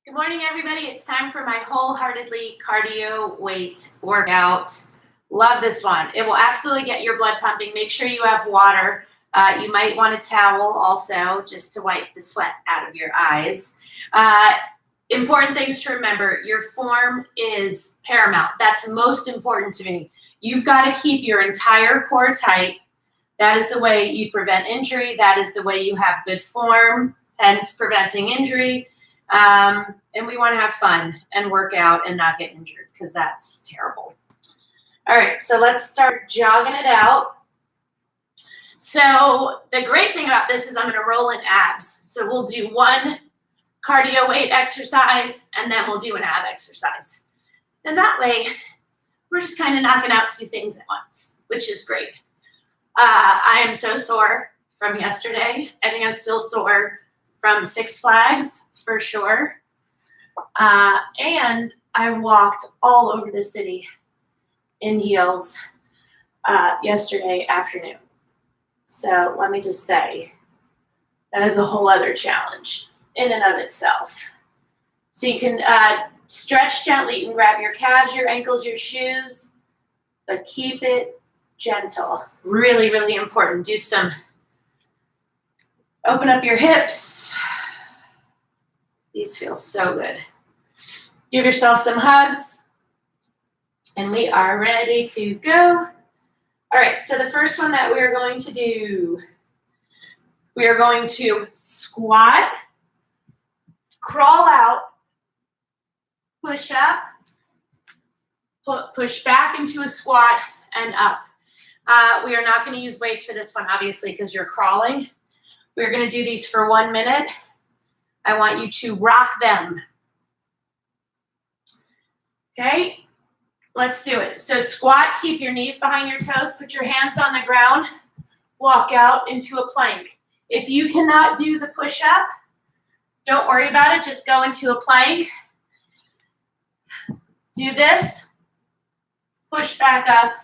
Good morning, everybody. It's time for my wholeheartedly cardio weight workout. Love this one. It will absolutely get your blood pumping. Make sure you have water. You might want a towel also just to wipe the sweat out of your eyes. Important things to remember. Your form is paramount. That's most important to me. You've got to keep your entire core tight. That is the way you prevent injury. That is the way you have good form, hence preventing injury. And we want to have fun and work out and not get injured because that's terrible. All right, so let's start jogging it out. So the great thing about this is I'm going to roll in abs. So we'll do one cardio weight exercise and then we'll do an ab exercise. And that way, we're just kind of knocking out two things at once, which is great. I am so sore from yesterday. I think I'm still sore from Six Flags for sure. And I walked all over the city in heels yesterday afternoon. So let me just say, that is a whole other challenge in and of itself. So you can stretch gently. You can grab your calves, your ankles, your shoes, but keep it gentle. Really, really important. Do some, open up your hips. These feel so good. Give yourself some hugs. And we are ready to go. All right, so the first one that we're going to do, we are going to squat, crawl out, push up, push back into a squat, and up. We are not going to use weights for this one, obviously, because you're crawling. We're going to do these for 1 minute. I want you to rock them. Okay, let's do it. So squat, keep your knees behind your toes, put your hands on the ground, walk out into a plank. If you cannot do the push-up, don't worry about it, just go into a plank. Do this, push back up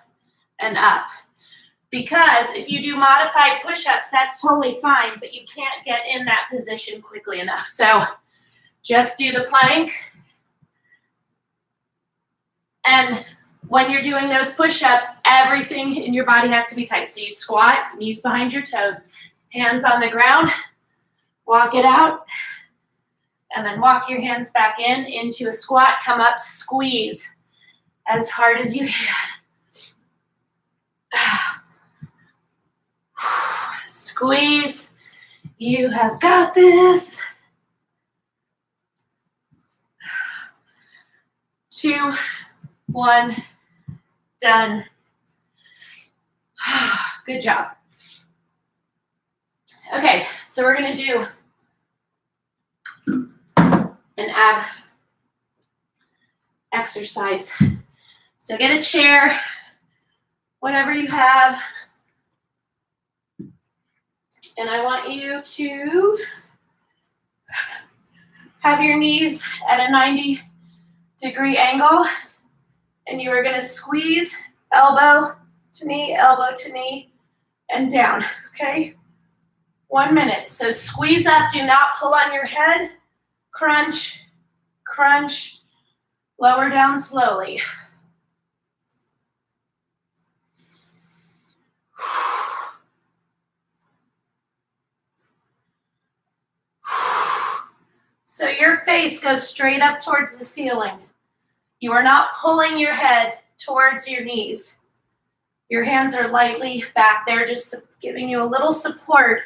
and up. Because if you do modified push-ups, that's totally fine, but you can't get in that position quickly enough. So just do the plank. And when you're doing those push-ups, everything in your body has to be tight. So you squat, knees behind your toes, hands on the ground, walk it out, and then walk your hands back in into a squat, come up, squeeze as hard as you can. Squeeze. You have got this. 2, 1, done. Good job. Okay, so we're going to do an ab exercise. So get a chair, whatever you have. And I want you to have your knees at a 90-degree angle. And you are going to squeeze elbow to knee, and down, okay? 1 minute. So squeeze up. Do not pull on your head. Crunch, crunch. Lower down slowly. So your face goes straight up towards the ceiling. You are not pulling your head towards your knees. Your hands are lightly back there, just giving you a little support.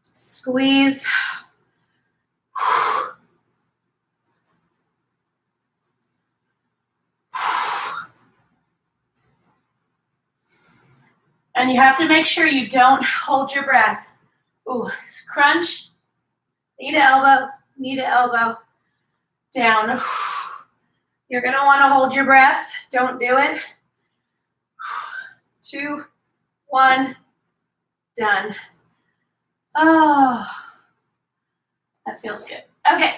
Squeeze. And you have to make sure you don't hold your breath. Ooh, crunch, knee to elbow, down. You're gonna wanna hold your breath. Don't do it. 2, 1, done. Oh, that feels good. Okay.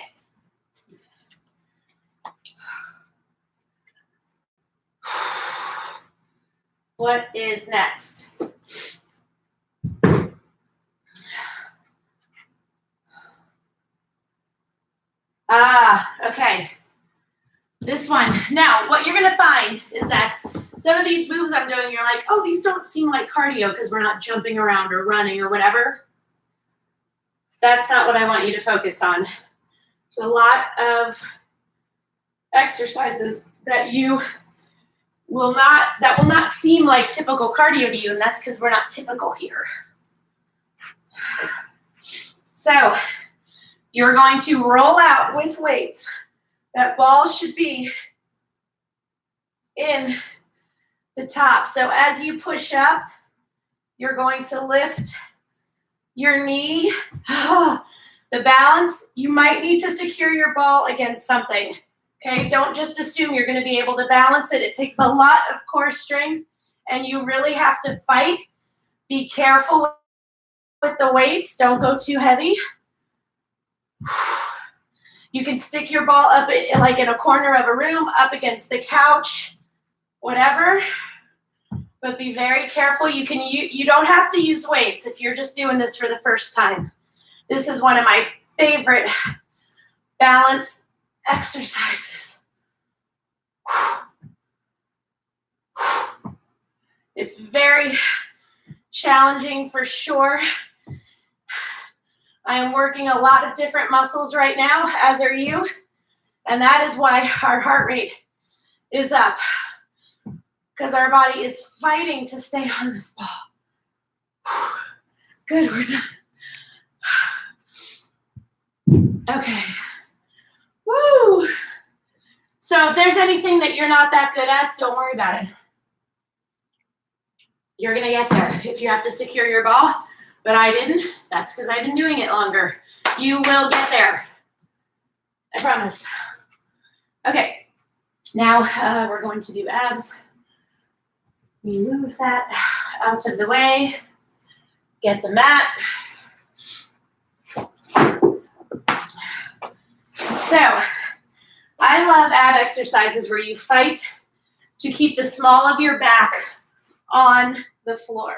What is next? Okay. This one. Now, what you're going to find is that some of these moves I'm doing, you're like, oh, these don't seem like cardio because we're not jumping around or running or whatever. That's not what I want you to focus on. There's a lot of exercises that will not seem like typical cardio to you, and that's because we're not typical here. So you're going to roll out with weights. That ball should be in the top. So as you push up, you're going to lift your knee. The balance, you might need to secure your ball against something. Okay, don't just assume you're going to be able to balance it. It takes a lot of core strength, and you really have to fight. Be careful with the weights. Don't go too heavy. You can stick your ball up like in a corner of a room, up against the couch, whatever. But be very careful. You don't have to use weights if you're just doing this for the first time. This is one of my favorite balance exercises. It's very challenging for sure. I am working a lot of different muscles right now, as are you, and that is why our heart rate is up, because our body is fighting to stay on this ball. Good, we're done. Okay. Woo! So if there's anything that you're not that good at, don't worry about it. You're going to get there. If you have to secure your ball, but I didn't, that's because I've been doing it longer. You will get there. I promise. Okay. Now we're going to do abs. We move that out of the way. Get the mat. So, I love ab exercises where you fight to keep the small of your back on the floor.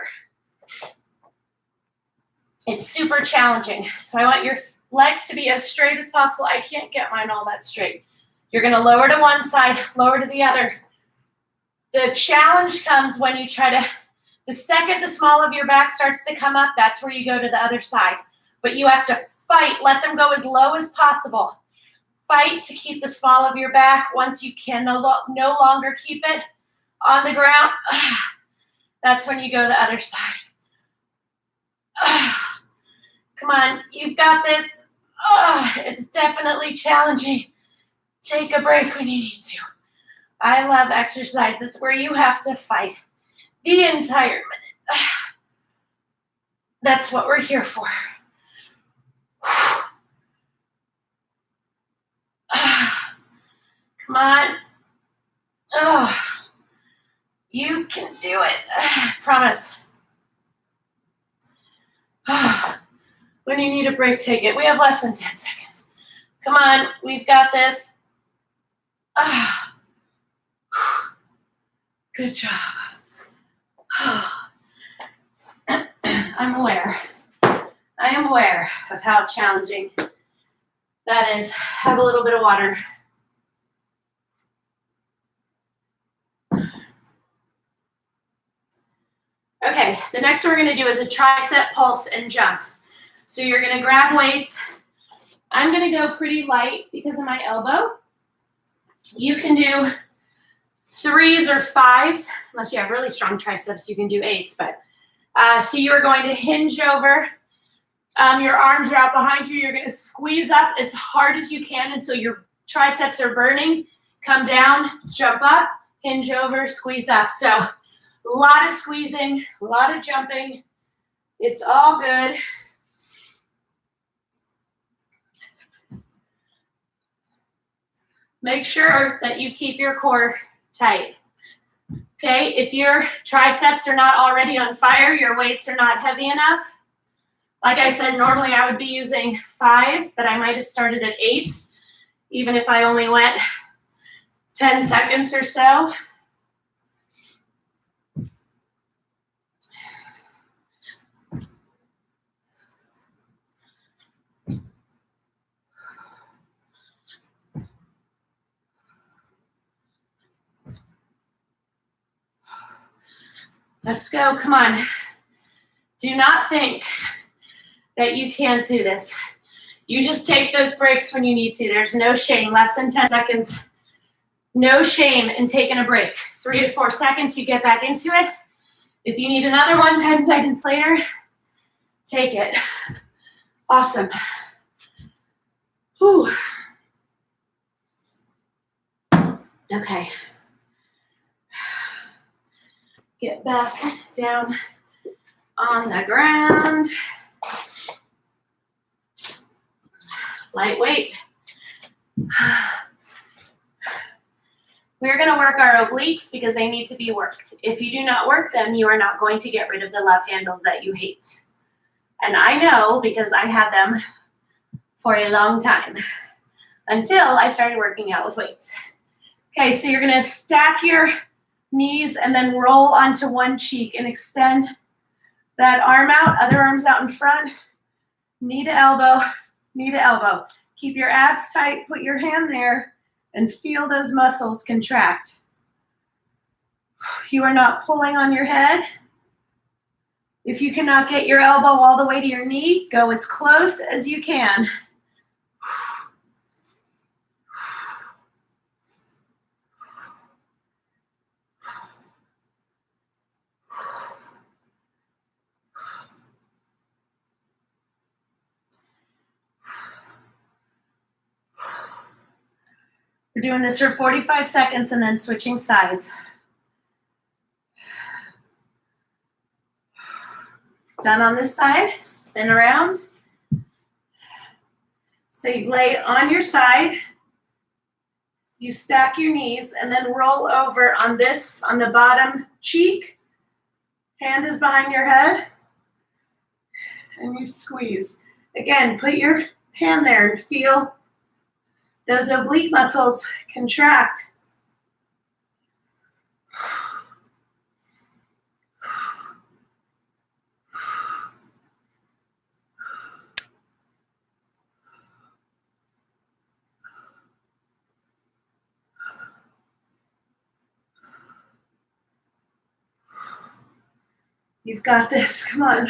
It's super challenging. So I want your legs to be as straight as possible. I can't get mine all that straight. You're going to lower to one side, lower to the other. The challenge comes when you try to, the second the small of your back starts to come up, that's where you go to the other side. But you have to fight. Let them go as low as possible. Fight to keep the small of your back. Once you can no longer keep it on the ground, that's when you go the other side. Come on, you've got this. It's definitely challenging. Take a break when you need to. I love exercises where you have to fight the entire minute. That's what we're here for. Come on. You can do it. I promise. When you need a break, take it. We have less than 10 seconds. Come on, we've got this. Good job. I'm aware. I am aware of how challenging that is. Have a little bit of water. Okay, the next one we're going to do is a tricep pulse and jump. So you're going to grab weights. I'm going to go pretty light because of my elbow. You can do 3s or 5s, unless you have really strong triceps, you can do 8s. But so you are going to hinge over. Your arms are out behind you. You're going to squeeze up as hard as you can until your triceps are burning. Come down, jump up, hinge over, squeeze up. So a lot of squeezing, a lot of jumping. It's all good. Make sure that you keep your core tight. Okay, if your triceps are not already on fire, your weights are not heavy enough. Like I said, normally I would be using 5s, but I might have started at 8s, even if I only went 10 seconds or so. Let's go, come on. Do not think that you can't do this. You just take those breaks when you need to. There's no shame, less than 10 seconds. No shame in taking a break. 3 to 4 seconds, you get back into it. If you need another one, 10 seconds later, take it. Awesome. Whew. Okay. Get back down on the ground. Lightweight. We're going to work our obliques because they need to be worked. If you do not work them, you are not going to get rid of the love handles that you hate. And I know because I had them for a long time until I started working out with weights. Okay, so you're going to stack your knees and then roll onto one cheek and extend that arm out, other arms out in front, knee to elbow, knee to elbow. Keep your abs tight, put your hand there, and feel those muscles contract. You are not pulling on your head. If you cannot get your elbow all the way to your knee, go as close as you can. We're doing this for 45 seconds and then switching sides. Done on this side, spin around. So you lay on your side, you stack your knees, and then roll over on this, on the bottom cheek. Hand is behind your head, and you squeeze. Again, put your hand there and feel those oblique muscles contract. You've got this, come on.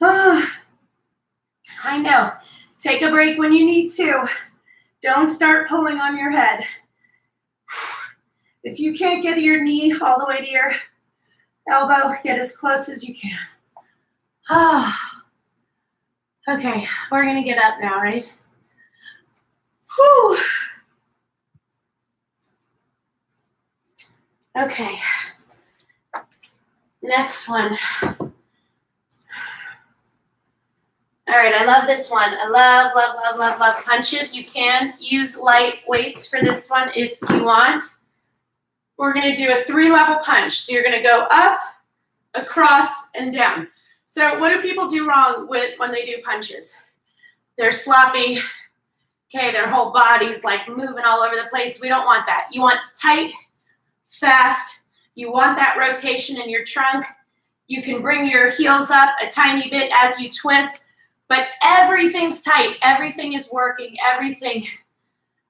I know, take a break when you need to. Don't start pulling on your head. If you can't get your knee all the way to your elbow, get as close as you can. Okay, we're gonna get up now, right? Whew. Okay, next one. All right, I love this one. I love, love, love, love, love punches. You can use light weights for this one if you want. We're gonna do a 3-level punch. So you're gonna go up, across, and down. So what do people do wrong with when they do punches? They're sloppy. Okay, their whole body's like moving all over the place. We don't want that. You want tight, fast. You want that rotation in your trunk. You can bring your heels up a tiny bit as you twist, but everything's tight. Everything is working. Everything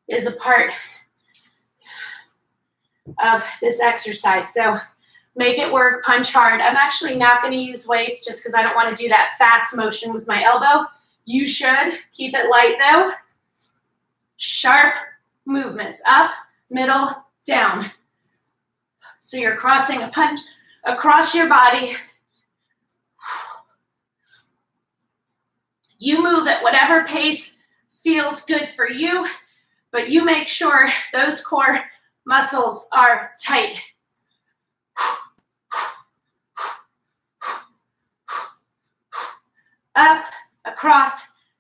is a part of this exercise. So make it work, punch hard. I'm actually not going to use weights just because I don't want to do that fast motion with my elbow. You should keep it light though. Sharp movements, up, middle, down. So you're crossing a punch across your body. You move at whatever pace feels good for you, but you make sure those core muscles are tight. Up, across,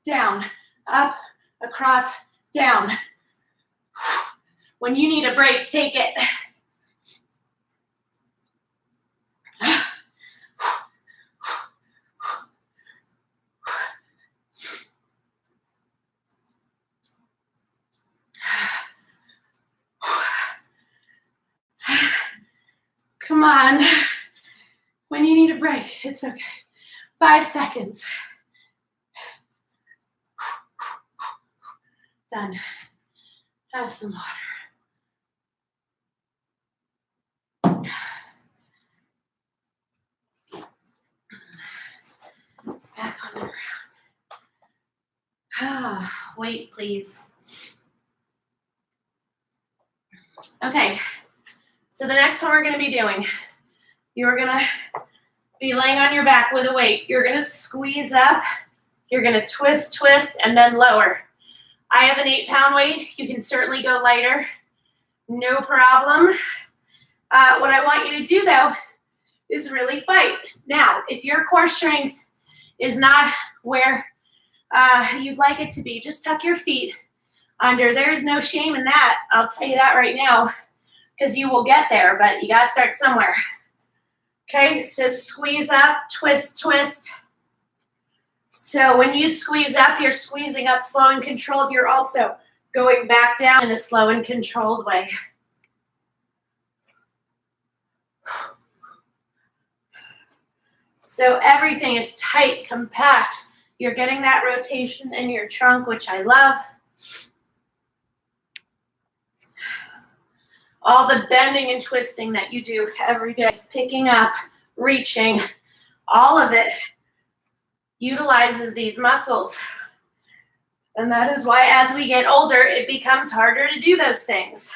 down. Up, across, down. When you need a break, take it. Come on. When you need a break, it's okay. 5 seconds. Done. Have some water. Wait, please. Okay, so the next one we're going to be doing, you're going to be laying on your back with a weight. You're going to squeeze up, you're going to twist, and then lower. I have an 8-pound weight. You can certainly go lighter, no problem. What I want you to do, though, is really fight. Now, if your core strength is not where you'd like it to be, just tuck your feet under. There's no shame in that. I'll tell you that right now, because you will get there, but you got to start somewhere. Okay, so squeeze up, twist. So when you squeeze up, you're squeezing up slow and controlled. You're also going back down in a slow and controlled way. So everything is tight, compact. You're getting that rotation in your trunk, which I love. All the bending and twisting that you do every day, picking up, reaching, all of it utilizes these muscles. And that is why as we get older, it becomes harder to do those things.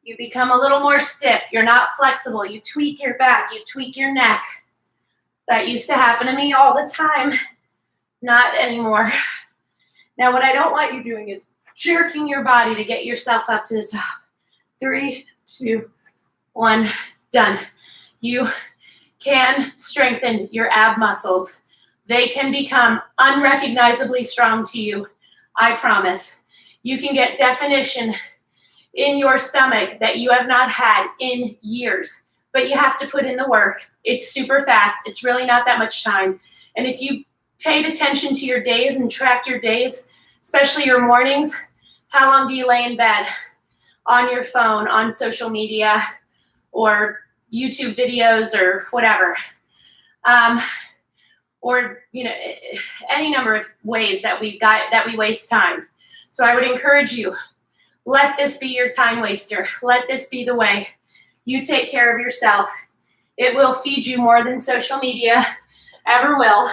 You become a little more stiff. You're not flexible. You tweak your back. You tweak your neck. That used to happen to me all the time. Not anymore. Now, what I don't want you doing is jerking your body to get yourself up to the top. 3, 2, 1, done. You can strengthen your ab muscles. They can become unrecognizably strong to you. I promise. You can get definition in your stomach that you have not had in years, but you have to put in the work. It's super fast. It's really not that much time. And if you paid attention to your days and tracked your days, especially your mornings, how long do you lay in bed? On your phone, on social media, or YouTube videos, or whatever. Or, any number of ways that we waste time. So I would encourage you, let this be your time waster. Let this be the way you take care of yourself. It will feed you more than social media ever will.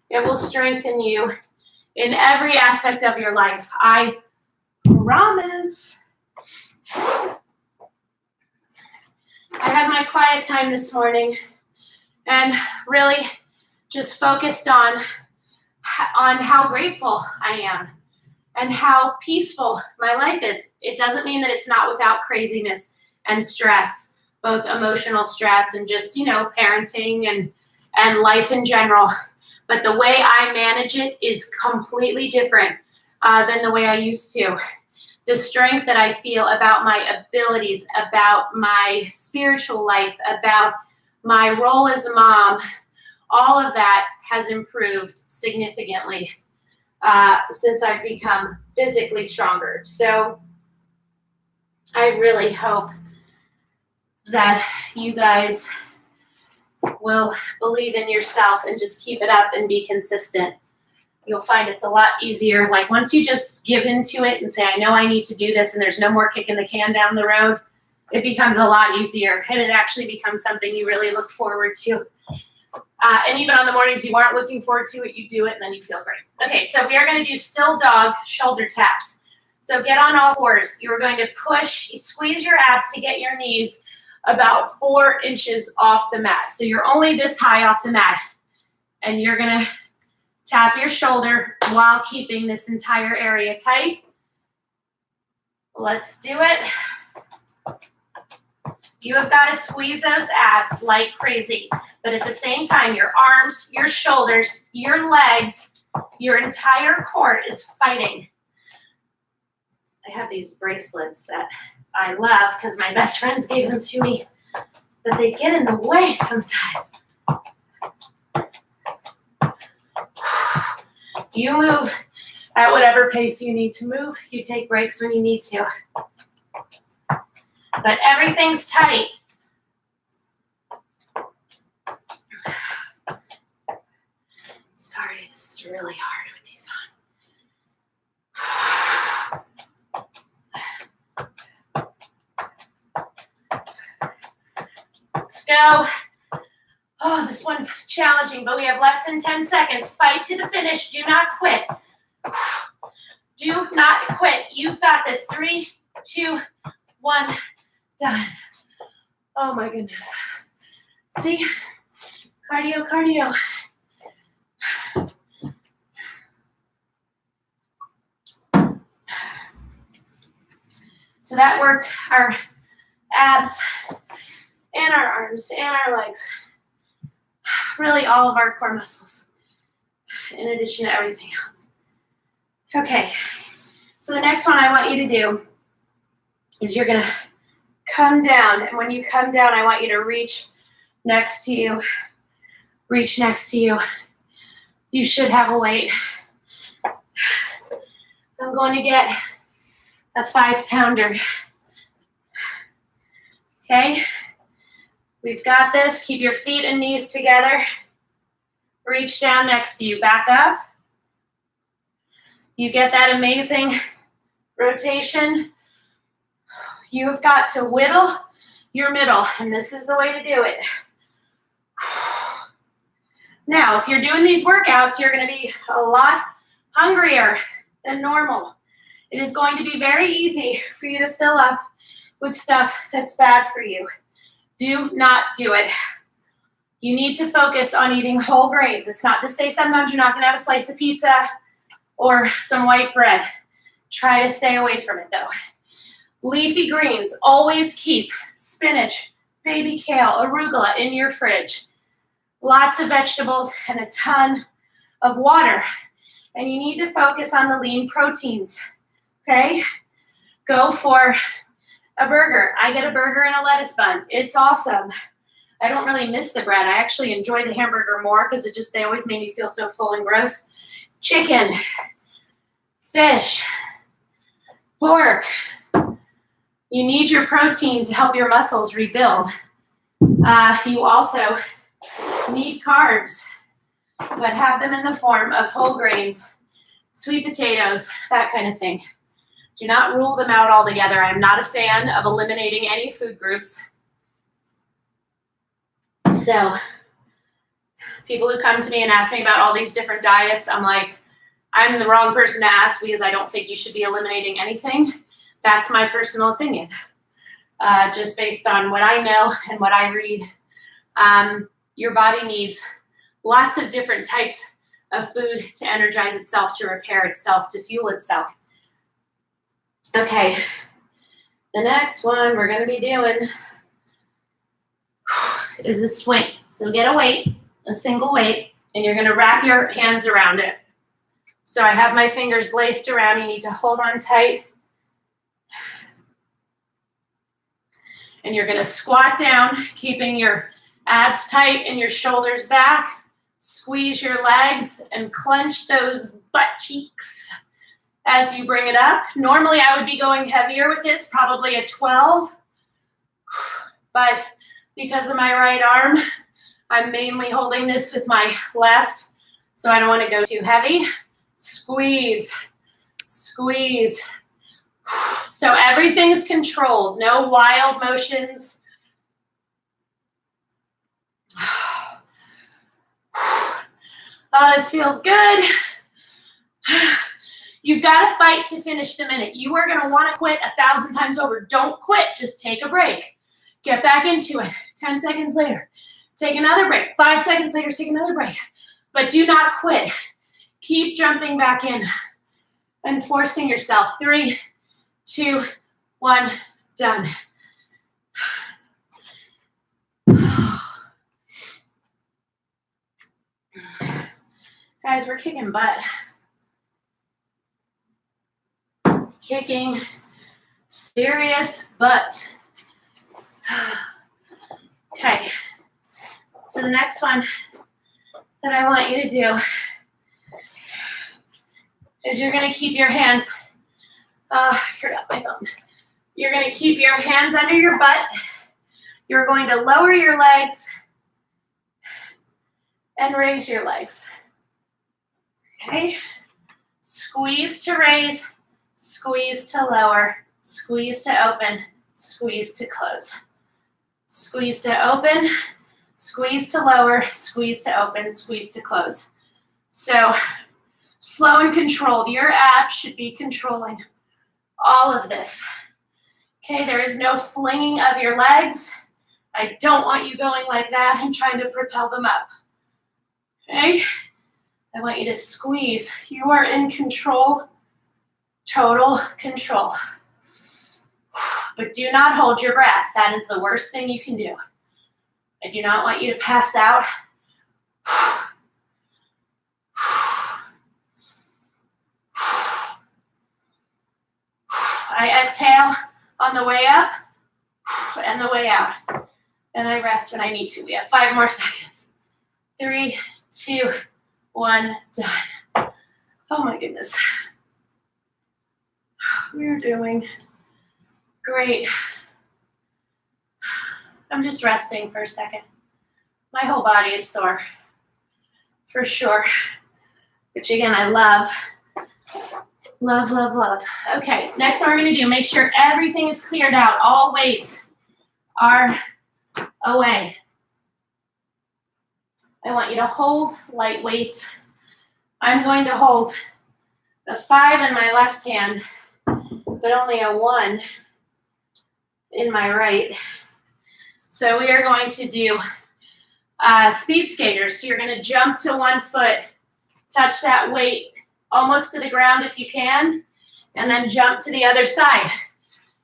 It will strengthen you in every aspect of your life. I promise. I had my quiet time this morning and really just focused on how grateful I am and how peaceful my life is. It doesn't mean that it's not without craziness and stress, both emotional stress and just, parenting and life in general. But the way I manage it is completely different than the way I used to. The strength that I feel about my abilities, about my spiritual life, about my role as a mom, all of that has improved significantly since I've become physically stronger. So I really hope that you guys will believe in yourself and just keep it up and be consistent. You'll find it's a lot easier. Like once you just give into it and say, I know I need to do this and there's no more kicking the can down the road, it becomes a lot easier and it actually becomes something you really look forward to. And even on the mornings you aren't looking forward to it, you do it and then you feel great. Okay, so we are going to do still dog shoulder taps. So get on all fours. You're going to squeeze your abs to get your knees about 4 inches off the mat. So you're only this high off the mat. And you're going to tap your shoulder while keeping this entire area tight. Let's do it. You have got to squeeze those abs like crazy. But at the same time, your arms, your shoulders, your legs, your entire core is fighting. I have these bracelets that I love because my best friends gave them to me, but they get in the way sometimes. You move at whatever pace you need to move. You take breaks when you need to. But everything's tight. Sorry, this is really hard with these on. Let's go. Oh, this one's challenging, but we have less than 10 seconds. Fight to the finish. Do not quit. Do not quit. You've got this. 3, 2, 1, done. Oh my goodness. See? Cardio, cardio. So that worked our abs and our arms and our legs. Really all of our core muscles, in addition to everything else. Okay, so the next one I want you to do is you're gonna come down, and when you come down, I want you to reach next to you, reach next to you. You should have a weight. I'm going to get a 5-pounder. Okay, we've got this. Keep your feet and knees together. Reach down next to you, back up. You get that amazing rotation. You've got to whittle your middle, and this is the way to do it. Now, if you're doing these workouts, you're going to be a lot hungrier than normal. It is going to be very easy for you to fill up with stuff that's bad for you. Do not do it. You need to focus on eating whole grains. It's not to say sometimes you're not going to have a slice of pizza or some white bread. Try to stay away from it though. Leafy greens, always keep spinach, baby kale, arugula in your fridge. Lots of vegetables and a ton of water. And you need to focus on the lean proteins, okay? Go for a burger. I get a burger and a lettuce bun. It's awesome. I don't really miss the bread. I actually enjoy the hamburger more because they always make me feel so full and gross. Chicken, fish, pork. You need your protein to help your muscles rebuild. You also need carbs, but have them in the form of whole grains, sweet potatoes, that kind of thing. Do not rule them out altogether. I'm not a fan of eliminating any food groups. So people who come to me and ask me about all these different diets, I'm like, I'm the wrong person to ask because I don't think you should be eliminating anything. That's my personal opinion, just based on what I know and what I read. Your body needs lots of different types of food to energize itself, to repair itself, to fuel itself. Okay, the next one we're going to be doing is a swing. So get a weight, a single weight, and you're going to wrap your hands around it. So I have my fingers laced around. You need to hold on tight. And you're going to squat down, keeping your abs tight and your shoulders back. Squeeze your legs and clench those butt cheeks as you bring it up. Normally I would be going heavier with this, probably a 12. But because of my right arm, I'm mainly holding this with my left, so I don't want to go too heavy. Squeeze, squeeze. So everything's controlled, no wild motions. Oh, this feels good. You've got to fight to finish the minute. You are going to want to quit 1,000 times over. Don't quit, just take a break. Get back into it. 10 seconds later, take another break. 5 seconds later, take another break. But do not quit. Keep jumping back in and forcing yourself. 3, 2, 1, done. Guys, we're kicking butt. Kicking serious butt. Okay, so the next one that I want you to do is you're going to keep your hands, I forgot my phone. You're going to keep your hands under your butt. You're going to lower your legs and raise your legs. Okay, squeeze to raise, squeeze to lower, squeeze to open, squeeze to close. Squeeze to open, squeeze to lower, squeeze to open, squeeze to close. So Slow and controlled. Your abs should be controlling all of this. Okay, there is no flinging of your legs. I don't want you going like that and trying to propel them up. Okay, I want you to squeeze. You are in control, total control. But do not hold your breath. That is the worst thing you can do. I do not want you to pass out. I exhale on the way up and the way out. And I rest when I need to. We have 5 more seconds. 3, 2, 1, done. Oh my goodness. We're doing great. I'm just resting for a second. My whole body is sore, for sure. Which again, I love. Love, love, love. Okay, next one we're gonna do, make sure everything is cleared out. All weights are away. I want you to hold light weights. I'm going to hold the 5 in my left hand, but only a 1 in my right. So we are going to do speed skaters. So you're gonna jump to one foot, touch that weight almost to the ground if you can, and then jump to the other side.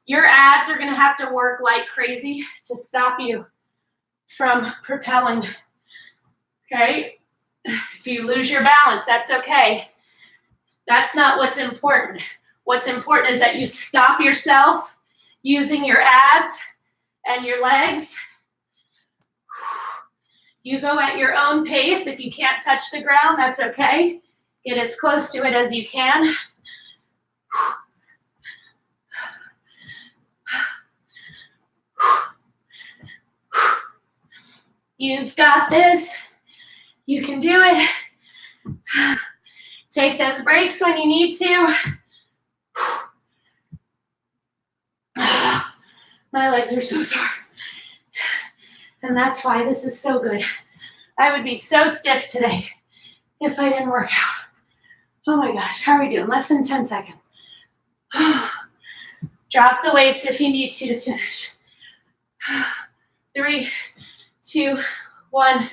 Your abs are gonna have to work like crazy to stop you from propelling, okay? If you lose your balance, that's okay. That's not what's important. What's important is that you stop yourself using your abs and your legs. You go at your own pace. If you can't touch the ground, that's okay. Get as close to it as you can. You've got this. You can do it. Take those breaks when you need to. My legs are so sore. And that's why this is so good. I would be so stiff today if I didn't work out. Oh my gosh, how are we doing? Less than 10 seconds. Drop the weights if you need to finish. 3, 2, 1.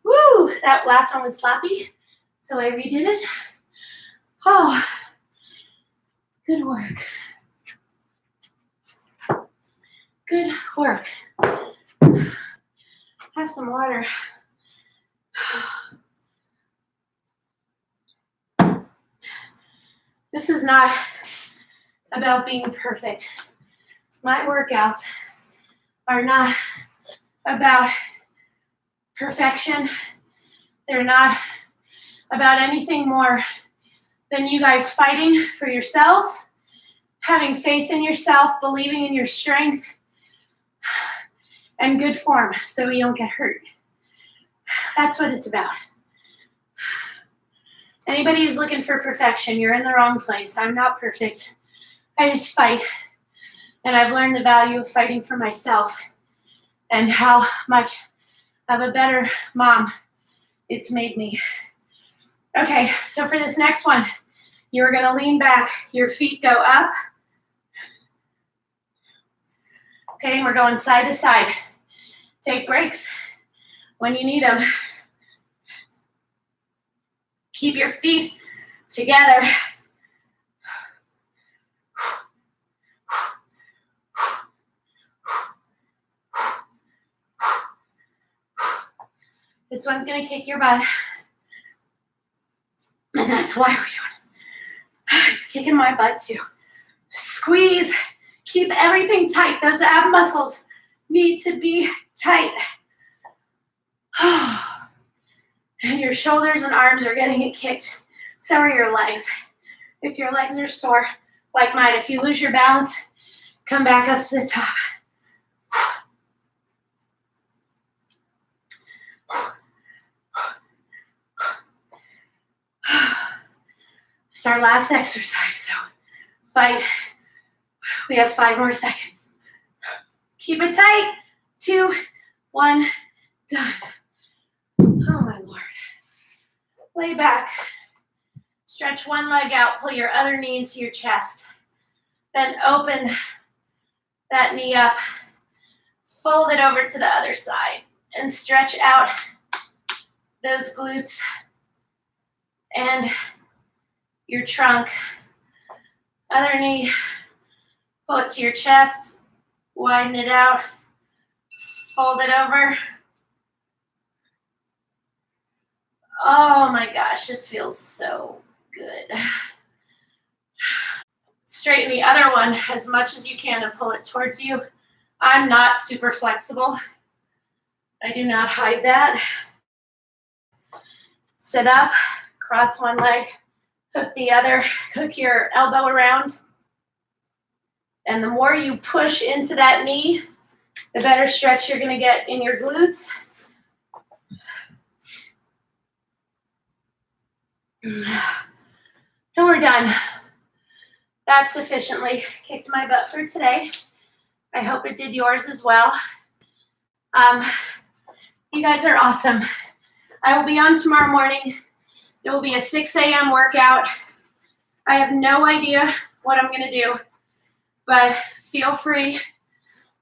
Woo! That last one was sloppy, so I redid it. Oh, good work. Good work. Have some water. This is not about being perfect. My workouts are not about perfection. They're not about anything more than you guys fighting for yourselves, having faith in yourself, believing in your strength, and good form so you don't get hurt. That's what it's about. Anybody who's looking for perfection, you're in the wrong place. I'm not perfect. I just fight. And I've learned the value of fighting for myself and how much of a better mom it's made me. Okay, so for this next one, you're gonna lean back, your feet go up. Okay, and we're going side to side. Take breaks when you need them. Keep your feet together. This one's gonna kick your butt. And that's why we're doing it. It's kicking my butt too. Squeeze, keep everything tight. Those ab muscles need to be tight. And your shoulders and arms are getting it kicked. So are your legs. If your legs are sore, like mine, if you lose your balance, come back up to the top. It's our last exercise, so fight. We have 5 more seconds. Keep it tight. 2, 1, done. Oh my Lord. Lay back. Stretch one leg out, pull your other knee into your chest. Then open that knee up, fold it over to the other side, and stretch out those glutes and your trunk. Other knee, pull it to your chest, widen it out, fold it over. Oh my gosh, this feels so good. Straighten the other one as much as you can and pull it towards you. I'm not super flexible. I do not hide that. Sit up, cross one leg, hook the other, hook your elbow around. And the more you push into that knee, the better stretch you're gonna get in your glutes. And we're done. That sufficiently kicked my butt for today. I hope it did yours as well. You guys are awesome. I will be on tomorrow morning. There will be a 6 a.m. workout. I have no idea what I'm gonna do, but feel free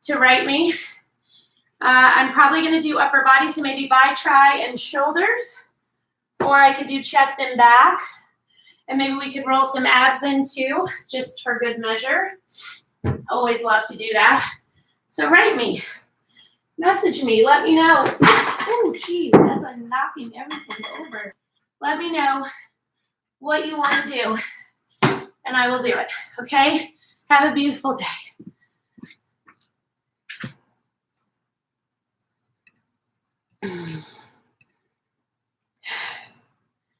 to write me. I'm probably gonna do upper body, so maybe bi, tri, and shoulders, or I could do chest and back, and maybe we could roll some abs in too, just for good measure. Always love to do that. So write me, message me, let me know. Oh geez, as I'm knocking everything over. Let me know what you want to do, and I will do it, okay? Have a beautiful day.